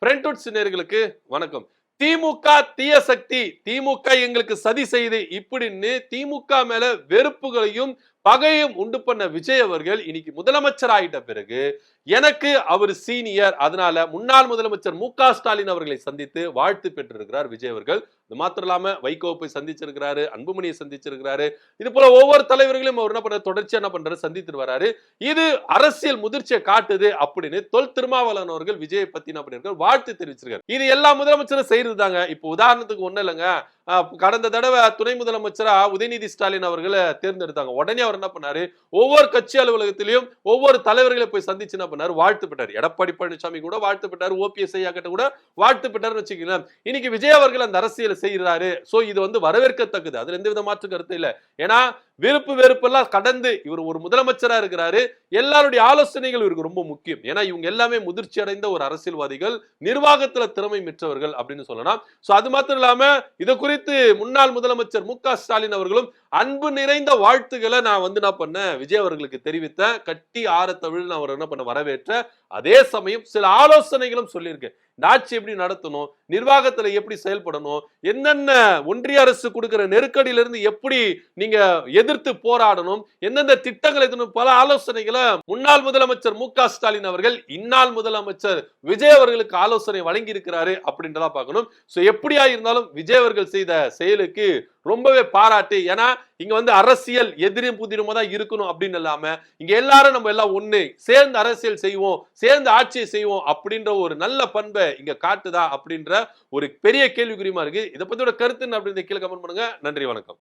பிரெண்ட்வுட் நேயர்களுக்கு வணக்கம். திமுக தீய சக்தி, திமுக எங்களுக்கு சதி செய்து இப்படின்னு திமுக மேல வெறுப்புகளையும் பகையும் உண்டு பண்ண விஜய் அவர்கள் இன்னைக்கு முதலமைச்சர் ஆயிட்ட பிறகு எனக்கு அவர் சீனியர், அதனால முன்னாள் முதலமைச்சர் மு.க. ஸ்டாலின் அவர்களை சந்தித்து வாழ்த்து பெற்றிருக்கிறார் விஜய் அவர்கள். இது மாத்திரம் இல்லாம வைகோவை போய் சந்திச்சிருக்கிறாரு, அன்புமணியை சந்திச்சிருக்கிறாரு. இது போல ஒவ்வொரு தலைவர்களையும் அவர் என்ன பண்றாரு, தொடர்ச்சியா என்ன பண்றாரு, சந்தித்து வராரு. இது அரசியல் முதிர்ச்சியை காட்டுது அப்படின்னு தொல் திருமாவளவன் அவர்கள் விஜயை பத்தி என்ன பண்ணிருக்காரு, வாழ்த்து தெரிவிச்சிருக்காரு. இது எல்லா முதலமைச்சரும் செய்யறதுதாங்க. இப்போ உதாரணத்துக்கு ஒண்ணு இல்லைங்க, கடந்த தடவை துணை முதலமைச்சரா உதயநிதி ஸ்டாலின் அவர்களை தேர்ந்தெடுத்தாங்க. உடனே அவர் என்ன பண்ணாரு, ஒவ்வொரு கட்சி அலுவலகத்திலையும் ஒவ்வொரு தலைவர்களை போய் சந்திச்சு என்ன பண்ணாரு, வாழ்த்து பெற்றார். எடப்பாடி பழனிசாமி கூட வாழ்த்து பெற்றார், ஓபிஎஸ் ஐயா கிட்ட கூட வாழ்த்து பெற்றாருன்னு வச்சுக்கலாம். இன்னைக்கு விஜய் அவர்கள் அந்த அரசியல் செய்யறாரு. சோ இது வரவேற்கத்தக்கது, அதுல எந்த வித மாற்று கருத்து இல்ல. ஏன்னா விருப்பு வெறுப்பெல்லாம் கடந்து இவர் ஒரு முதலமைச்சரா இருக்கிறாரு. எல்லாருடைய ஆலோசனைகள் இவருக்கு ரொம்ப முக்கியம். ஏன்னா இவங்க எல்லாமே முதிர்ச்சி அடைந்த ஒரு அரசியல்வாதிகள், நிர்வாகத்துல திறமை பெற்றவர்கள் அப்படின்னு சொல்லலாம். சோ அது மாத்திரம் இல்லாம இதை குறித்து முன்னாள் முதலமைச்சர் மு.க. ஸ்டாலின் அவர்களும் அன்பு நிறைந்த வாழ்த்துக்களை நான் என்ன பண்ணேன், விஜய் அவர்களுக்கு தெரிவித்தேன். கட்டி ஆற தமிழ் அவர் என்ன பண்ண வரவேற்ற, அதே சமயம் சில ஆலோசனைகளும் சொல்லியிருக்கேன். இந்த ஆட்சி எப்படி நடத்தணும், நிர்வாகத்துல எப்படி செயல்படணும், என்னென்ன ஒன்றிய அரசு கொடுக்கிற நெருக்கடியிலிருந்து எப்படி நீங்க எதிர்த்து போராடணும், எந்தெந்த திட்டங்களை பல ஆலோசனைகளை முன்னாள் முதலமைச்சர் மு.க. ஸ்டாலின் அவர்கள் இந்நாள் முதலமைச்சர் விஜய் அவர்களுக்கு ஆலோசனை வழங்கி இருக்கிறாரு அப்படின்றதா பார்க்கணும். சோ எப்படியா இருந்தாலும் விஜய் அவர்கள் செய்த செயலுக்கு ரொம்பவே பாராட்டு. ஏன்னா இங்க அரசியல் எதிரும் புதிருமா தான் இருக்கணும் அப்படின்னு இல்லாம இங்க எல்லாரும் நம்ம எல்லாம் ஒண்ணு சேர்ந்து அரசியல் செய்வோம், சேர்ந்து ஆட்சியை செய்வோம் அப்படின்ற ஒரு நல்ல பண்பை இங்க காட்டுதா அப்படின்ற ஒரு பெரிய கேள்விக்குறியுமா இருக்கு. இதை பத்தியோட கருத்து அப்படின்னு கீழே கமெண்ட் பண்ணுங்க. நன்றி, வணக்கம்.